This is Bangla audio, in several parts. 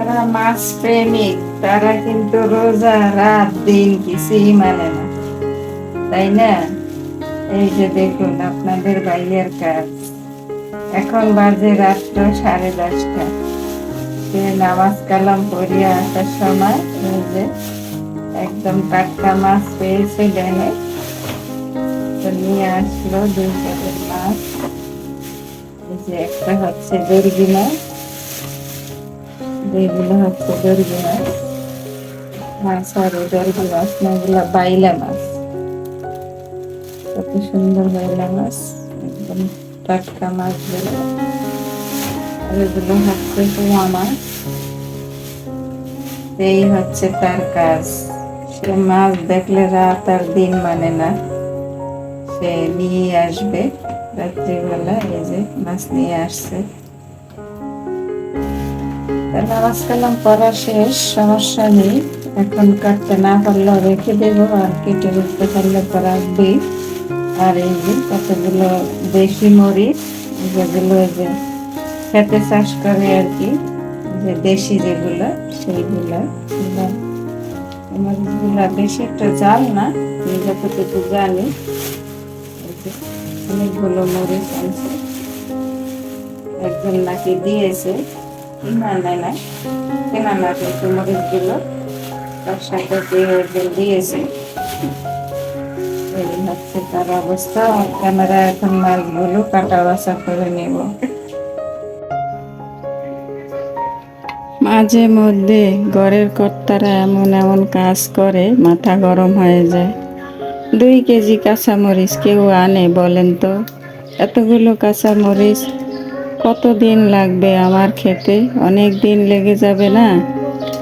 যারা মাছ প্রেমিক তারা কিন্তু রোজা রাত দিন কিছুই মানে না, তাই না? এই যে দেখুন আপনাদের ভাইয়ের কাজ, এখন বাজে রাত্র 10:30। সে নামাজ কালাম পড়িয়া আসার সময় এই যে একদম টাটকা মাছ পেয়েছে ড্যামে, তো নিয়ে আসলো 2 প্যাকেট মাছ। এই যে একটা হচ্ছে দর্গি মাছ, এগুলো হচ্ছে দর্গি মাছ। হ্যাঁ সরি, দর্গি মাছ না, এগুলো বাইলা মাছ। কত সুন্দর বাইলা মাছ, একদম টাটকা মাছগুলো। আর এগুলো হচ্ছে পোয়া মাছ। এই হচ্ছে তার কাজ, সে মাছ দেখলে রাত আর দিন মানে না, সে নিয়ে আসবে রাত্রিবেলা। এই যে মাছ নিয়ে আসছে। নামাজ কালাম পড়া শেষ, সমস্যা নেই। এখন কাটতে না পারলেও রেখে দেবো, আর কেটে উঠতে পারলে তো রাখবেই। আর এই যে কতগুলো দেশি মরিচ, যেগুলো এই যে খেতে চাষ করে আর কি, যে দেশি যেগুলো সেইগুলো। মরিচগুলা বেশি একটা জাল না, আমি যতটুকু জানি। এই যে অনেকগুলো মরিচ আনছে, একজন নাকি দিয়েছে, না না না কেনা না, কিন্তু মরিচগুলো তার সাথে একজন দিয়েছে। এই হচ্ছে তার অবস্থা। ক্যামেরা এখন মাছগুলো কাটা বাছা করে নেব। মাঝে মধ্যে ঘরের কর্তারা এমন এমন কাজ করে মাথা গরম হয়ে যায়। 2 কেজি কাঁচামরিচ কেউ আনে বলেন তো? এতগুলো কাঁচামরিচ কতদিন লাগবে আমার খেতে? অনেক দিন লেগে যাবে না?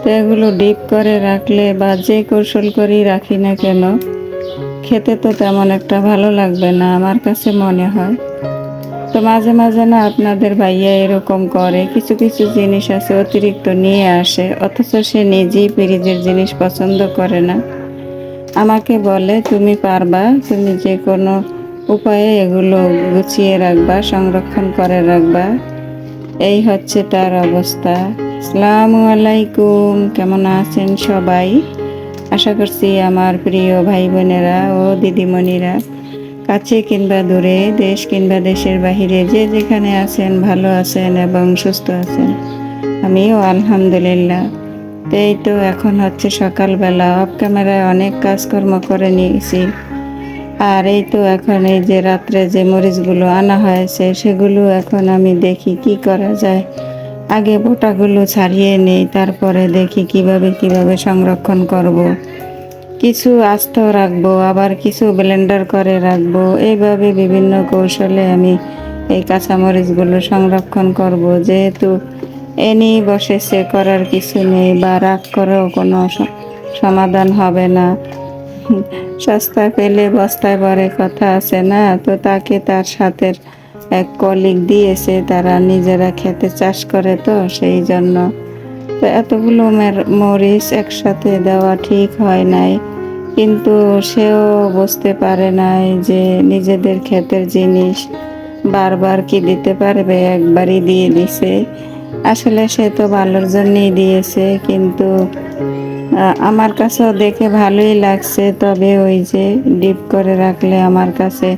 তো এগুলো ডিপ করে রাখলে বা যে কৌশল করেই রাখি না কেন, খেতে তো তেমন একটা ভালো লাগবে না আমার কাছে মনে হয়। তো মাঝে মাঝে না আপনাদের ভাইয়া এরকম করে, কিছু কিছু জিনিস আছে অতিরিক্ত নিয়ে আসে, অথচ সে নিজেই ফ্রিজের জিনিস পছন্দ করে না। আমাকে বলে তুমি পারবা, তুমি যে কোনো উপায়ে এগুলো গুছিয়ে রাখবা, সংরক্ষণ করে রাখবা। এই হচ্ছে তার অবস্থা। আসসালামু আলাইকুম, কেমন আছেন সবাই? আশা করছি আমার প্রিয় ভাই বোনেরা ও দিদিমণিরা কাছে কিংবা দূরে, দেশ কিংবা দেশের বাহিরে, যে যেখানে আছেন ভালো আছেন এবং সুস্থ আছেন। আমিও আলহামদুলিল্লাহ। তো এই তো এখন হচ্ছে সকালবেলা, অফ ক্যামেরায় অনেক কাজকর্ম করে নিয়েছি। আর এই তো এখন এই যে রাত্রে যে মরিচগুলো আনা হয়েছে সেগুলো এখন আমি দেখি কি করা যায়। আগে বোটাগুলো ছাড়িয়ে নেই, তারপরে দেখি কিভাবে কিভাবে সংরক্ষণ করব। কিছু আস্ত রাখবো, আবার কিছু ব্লেন্ডার করে রাখবো। এইভাবে বিভিন্ন কৌশলে আমি এই কাঁচামরিচগুলো সংরক্ষণ করব। যেহেতু এনি বসেছে, করার কিছু নেই, বা রাগ করেও কোনো সমাধান হবে না। সস্তা পেলে বস্তায় ভরে কথা আছে না? তো তাকে তার সাথে এক কলিগ দিয়েছে, তারা নিজেরা খেতে চাষ করে, তো সেই জন্য। তো এতগুলো মরিচ একসাথে দেওয়া ঠিক হয় নাই, কিন্তু সেও বুঝতে পারে নাই যে নিজেদের ক্ষেতের জিনিস বারবার কি দিতে পারবে, একবারই দিয়ে দিছে। আসলে সে তো ভালোর জন্যই দিয়েছে, কিন্তু আমার কাছেও দেখে ভালোই লাগছে। তবে ওই যে ডিপ করে রাখলে আমার কাছে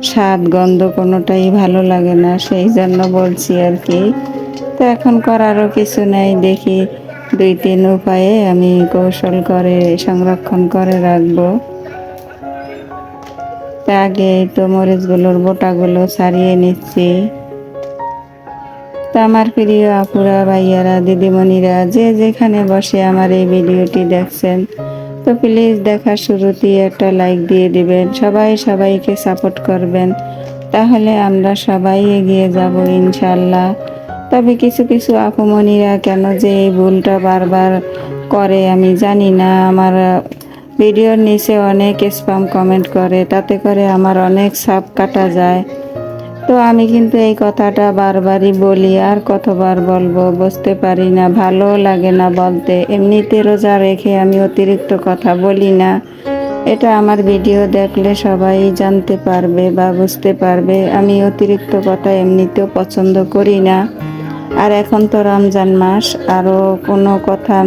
স্বাদ গন্ধ কোনোটাই ভালো লাগে না, সেই জন্য বলছি আর কি। তো এখন করারও কিছু নেই, দেখি 2-3 উপায়ে আমি কৌশল করে সংরক্ষণ করে রাখবো। আগে তো মরিচগুলোর বোটাগুলো ছাড়িয়ে নিচ্ছি। তো আমার প্রিয় আপুরা, ভাইয়ারা, দিদিমণিরা, যে যেখানে বসে আমার এই ভিডিওটি দেখছেন, তো প্লিজ দেখার শুরুতেই একটা লাইক দিয়ে দিবেন। সবাই সবাইকে সাপোর্ট করবেন, তাহলে আমরা সবাই এগিয়ে যাব ইনশাল্লাহ। তবে কিছু কিছু আপুমণিরা কেন যে এই ভুলটা বারবার করে আমি জানি না। আমার ভিডিওর নিচে অনেক স্প্যাম কমেন্ট করে, তাতে করে আমার অনেক সাব কাটা যায়। তো আমি কিন্তু এই কথাটা বারবারই বলি, আর কতবার বলবো বুঝতে পারি না, ভালো লাগে না বলতে। এমনিতে রোজা রেখে আমি অতিরিক্ত কথা বলি না, এটা আমার ভিডিও দেখলে সবাই জানতে পারবে বা বুঝতে পারবে। আমি অতিরিক্ত কথা এমনিতেও পছন্দ করি না। আর এখন তো রমজান মাস, আরও কোনো কথা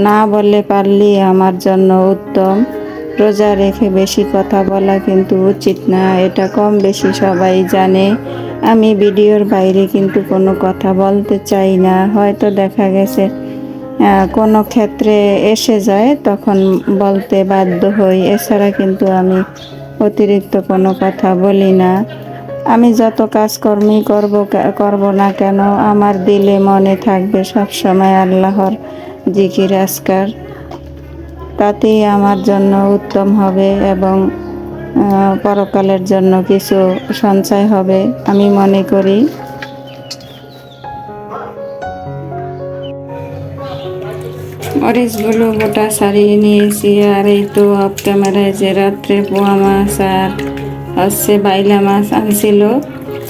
না বললে পারলেই আমার জন্য উত্তম। রোজা রেখে বেশি কথা বলা কিন্তু উচিত না, এটা কম বেশি সবাই জানে। আমি ভিডিওর বাইরে কিন্তু কোনো কথা বলতে চাই না, হয়তো দেখা গেছে কোনো ক্ষেত্রে এসে যায় তখন বলতে বাধ্য হই, এছাড়া কিন্তু আমি অতিরিক্ত কোনো কথা বলি না। আমি যত কাজকর্মই করব না কেন, আমার দিলে মনে থাকবে সব সময় আল্লাহর জিকির আজকার, তাতেই আমার জন্য উত্তম হবে এবং পরকালের জন্য কিছু সঞ্চয় হবে আমি মনে করি। মরিচগুলো গোটা ছাড়িয়ে নিয়েছি। আর এই তো অফ ক্যামেরায় যে রাত্রে পোয়া মাছ আর হচ্ছে বাইলা মাছ আনছিল,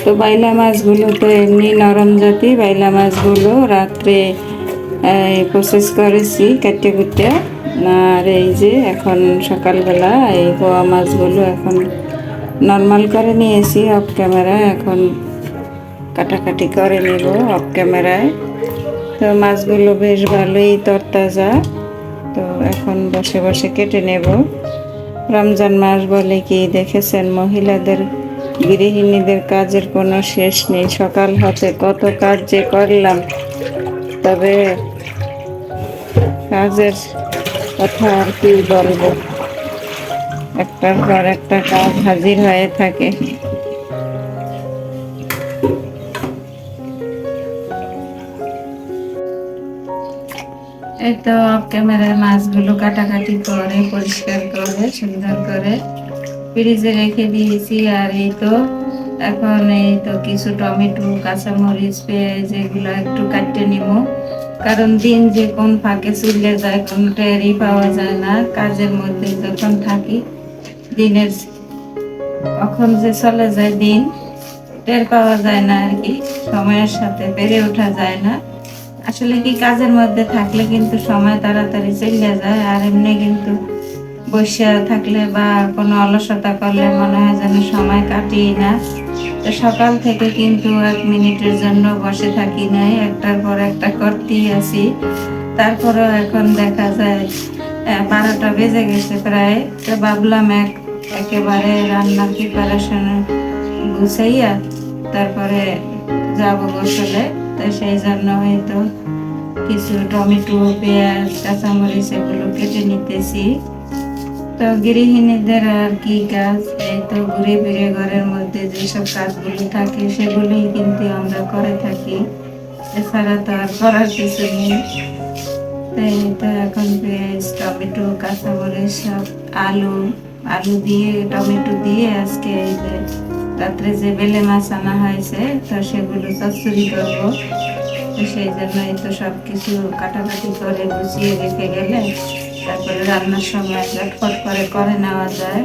তো বাইলা মাছগুলো তো এমনি নরম জাতি, বাইলা মাছগুলো রাত্রে প্রসেস করেছি কেটে কুটে। আর এই যে এখন সকালবেলা এই পোয়া মাছগুলো এখন নর্মাল করে নিয়েছি অফ ক্যামেরায়, এখন কাটাকাটি করে নেব অফ ক্যামেরায়। তো মাছগুলো বেশ ভালোই তরতাজা, তো এখন বসে বসে কেটে নেব। রমজান মাস বলে কি দেখেছেন, মহিলাদের গৃহিণীদের কাজের কোনো শেষ নেই। সকাল হতে কত কাজ যে করলাম, তবে কাজের কথা আর কি বলবো, একটার পর একটা কাজ হাজির হয়ে থাকে। এই তো ক্যামেরায় মাছগুলো কাটাকাটি করে পরিষ্কার করে সুন্দর করে ফ্রিজে রেখে দিয়েছি। আর এই তো এখন এই তো কিছু টমেটো, কাঁচামরিচ, পেঁয়াজ এগুলো একটু কাটতে নিব, কারণ দিন যে কোন ফাঁকে চলে যায় কোনো টেরই পাওয়া যায় না। কাজের মধ্যে যখন থাকি দিনের কখন যে চলে যায় দিন টের পাওয়া যায় না আর কি, সময়ের সাথে পেরে ওঠা যায় না। আসলে কি কাজের মধ্যে থাকলে কিন্তু সময় তাড়াতাড়ি চলে যায়, আর এমনি কিন্তু বসে থাকলে বা কোনো অলসতা করলে মনে হয় যেন সময় কাটিয়ে না। তো সকাল থেকে কিন্তু 1 মিনিটের জন্য বসে থাকি নাই, একটার পর একটা করতেই আছি। তারপরেও এখন দেখা যায় 12টা বেজে গেছে প্রায়। তো ভাবলাম একেবারে রান্নার প্রিপারেশন গুছাইয়া তারপরে যাবো গোসলে। তো সেই জন্য হয়তো কিছু টমেটো, পেঁয়াজ, কাঁচামরিচ এগুলো কেটে নিতেছি। তো গৃহিণীদের আর কি কাজ, এই তো ঘুরে ফিরে ঘরের মধ্যে যেসব কাজগুলো থাকে সেগুলোই কিন্তু আমরা করে থাকি, এছাড়া তো আর করার কিছু নেই। তাই তো এখন পেঁয়াজ, টমেটো, কাঁচামরিচ সব আলু আলু দিয়ে টমেটো দিয়ে আজকে এই যে রাত্রে যে বেলে মাছ আনা হয়েছে তো সেগুলো চচ্চড়ি করবো। তো সেই জন্যই তো সব কিছু কাটাকাটি করে গুছিয়ে রেখে গেলে তারপরে রান্নার সময় ঝটপট করে নেওয়া যায়,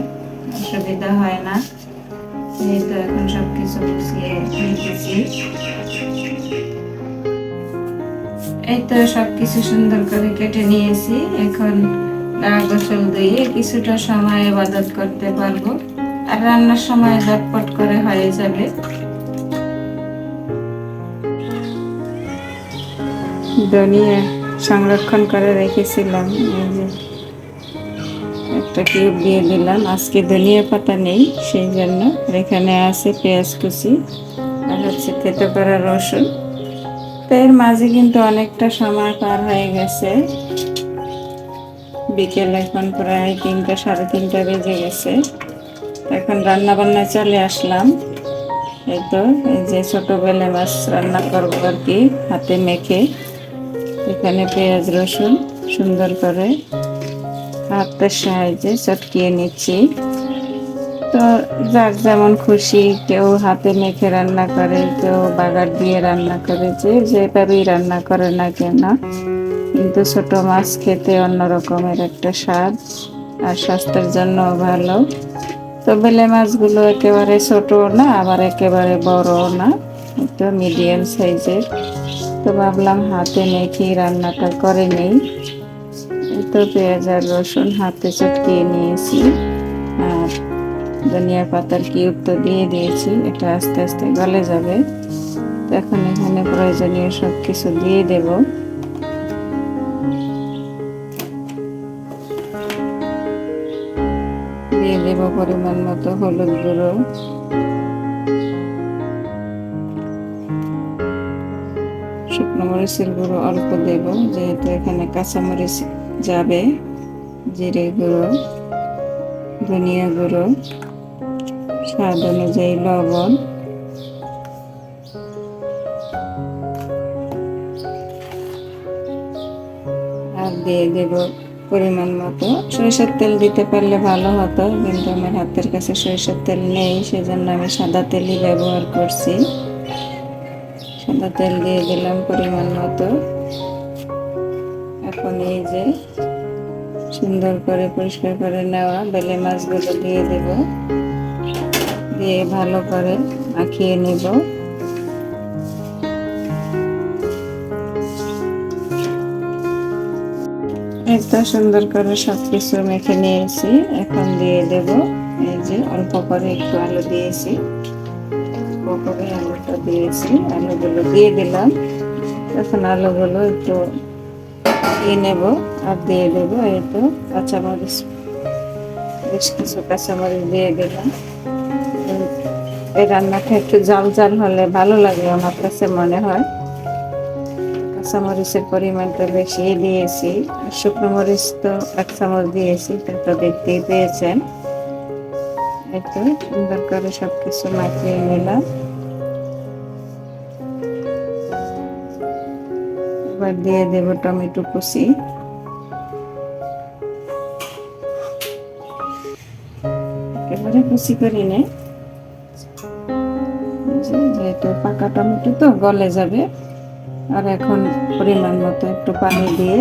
অসুবিধা হয় না। এই তো এখন সব কিছু গুছিয়ে নিতেছি। এই তো সব কিছু সুন্দর করে কেটে নিয়েছি, এখন গা গোসল দিয়ে কিছুটা সময় ইবাদত করতে পারবো, আর রান্নার সময় ঝটপট করে হয়ে যাবে। ধনিয়া সংরক্ষণ করে রেখেছিলাম, এই যে একটা কিউব দিয়ে দিলাম। আজকে ধনিয়া পাতা নেই সেই জন্য, এখানে আছে পেঁয়াজ কুচি আর হচ্ছে থেতো করা রসুন। তো এর মাঝে কিন্তু অনেকটা সময় পার হয়ে গেছে, বিকেল এখন প্রায় 3টা সাড়ে 3টা বেজে গেছে। এখন রান্না বান্নায় চলে আসলাম। এই তো এই যে ছোট বেলে মাছ রান্না করবো আর কি, হাতে মেখে এখানে পেঁয়াজ রসুন সুন্দর করে হাতের সাহায্যে চটকিয়ে নিচ্ছি। তো যার যেমন খুশি, কেউ হাতে মেখে রান্না করে, কেউ বাগার দিয়ে রান্না করে, যে যেভাবেই রান্না করে না কেন, কিন্তু ছোট মাছ খেতে অন্য রকমের একটা স্বাদ আর স্বাস্থ্যের জন্য ভালো। তো বেলে মাছগুলো একেবারে ছোট না আবার একেবারে বড় না, একটু মিডিয়াম সাইজের। তো ভাবলাম হাতে মেখে রান্নাটা করে নেই। তো পেঁয়াজ আর রসুন হাতে চটকিয়ে নিয়েছি, আর ধনিয়া পাতার কিউব তো দিয়ে দিয়েছি, এটা আস্তে আস্তে গলে যাবে। তো এখন এখানে প্রয়োজনীয় সব কিছু দিয়ে দেব। দিয়ে দেব পরিমাণ মতো হলুদ গুঁড়ো, শুকনো মরিচের গুঁড়ো অল্প দেব যেহেতু এখানে কাঁচামরিচ যাবে, জিরে গুঁড়ো, ধনিয়া গুঁড়ো, স্বাদ অনুযায়ী লবণ, আর দিয়ে দেব পরিমাণ মতো সরিষার তেল। দিতে পারলে ভালো হতো, কিন্তু আমার হাতের কাছে সরিষার তেল নেই, সেজন্য আমি সাদা তেলই ব্যবহার করছি। সাদা তেল দিয়ে দিলাম পরিমাণ মতো। এখন এই যে সুন্দর করে পরিষ্কার করে নেওয়া বেলে মাছগুলো দিয়ে দেব, দিয়ে ভালো করে মাখিয়ে নিব। একদম সুন্দর করে সবকিছু মেখে নিয়েছি। এখন দিয়ে দেব এই যে অল্প করে একটু আলু দিয়েছি, অল্প করে আলুটা দিয়েছি, আলুগুলো দিয়ে দিলাম। এখন আলুগুলো একটু দিয়ে নেব আর দিয়ে দেব এই তো কাঁচামরিচ, বেশ কিছু কাঁচামরিচ দিয়ে দিলাম। এই রান্নাটা একটু জাল জাল হলে ভালো লাগে আমার কাছে মনে হয়। কাঁচামরিচের পরিমাণটা বেশি দিয়েছি, শুকনো মরিচ তো 1 চামচ দিয়েছি, তো দেখতেই পেয়েছেন। একটু সুন্দর করে সবকিছু মাখিয়ে নিলাম। এবার দিয়ে দেব টমেটো কুচি, একেবারে কুচি করে নে, যেহেতু পাকা টমেটো তো গলে যাবে। আর এখন পরিমাণ মতো একটু পানি দিয়ে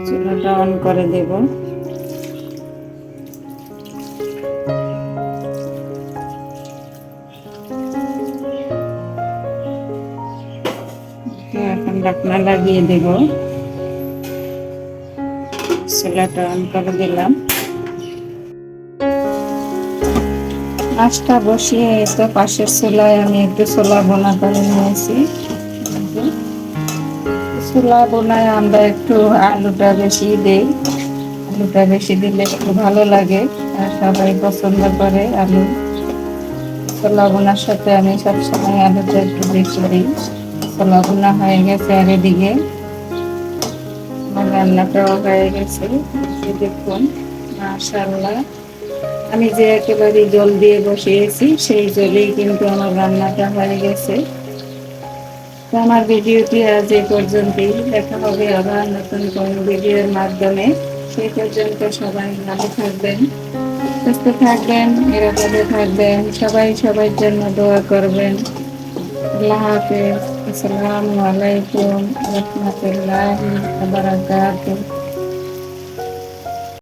চুলাটা অন করে দেব। এখন ঢাকনা লাগিয়ে দেব, চুলাটা অন করে দিলাম। মাছটা বসিয়ে তো পাশের চুলায় আমি একটু ছোলা বোনা করে নিয়েছি। ছোলা বোনায় আমরা একটু আলুটা বেশি দেই, আলুটা বেশি দিলে একটু ভালো লাগে আর সবাই পছন্দ করে আলু। ছোলা বোনার সাথে আমি সবসময় আলুটা একটু বেশি দিই। ছোলা বোনা হয়ে গেছে আর এদিকে আমার রান্নাটাও হয়ে গেছে, দেখুন মাশাআল্লাহ। আমি যে একেবারে জল দিয়ে বসিয়েছি সেই জলেই কিন্তু আমার রান্নাটা হয়ে গেছে। তো আমার ভিডিওটি আজ এই পর্যন্তই, দেখা হবে আবার নতুন কোনো ভিডিওর মাধ্যমে। সেই পর্যন্ত সবাই ভালো থাকবেন, সুস্থ থাকবেন, নিরাপদে থাকবেন, সবাই সবার জন্য দোয়া করবেন। আল্লাহ হাফেজ। আসসালামু আলাইকুম ওয়া রাহমাতুল্লাহি ওয়া বারাকাতুহু।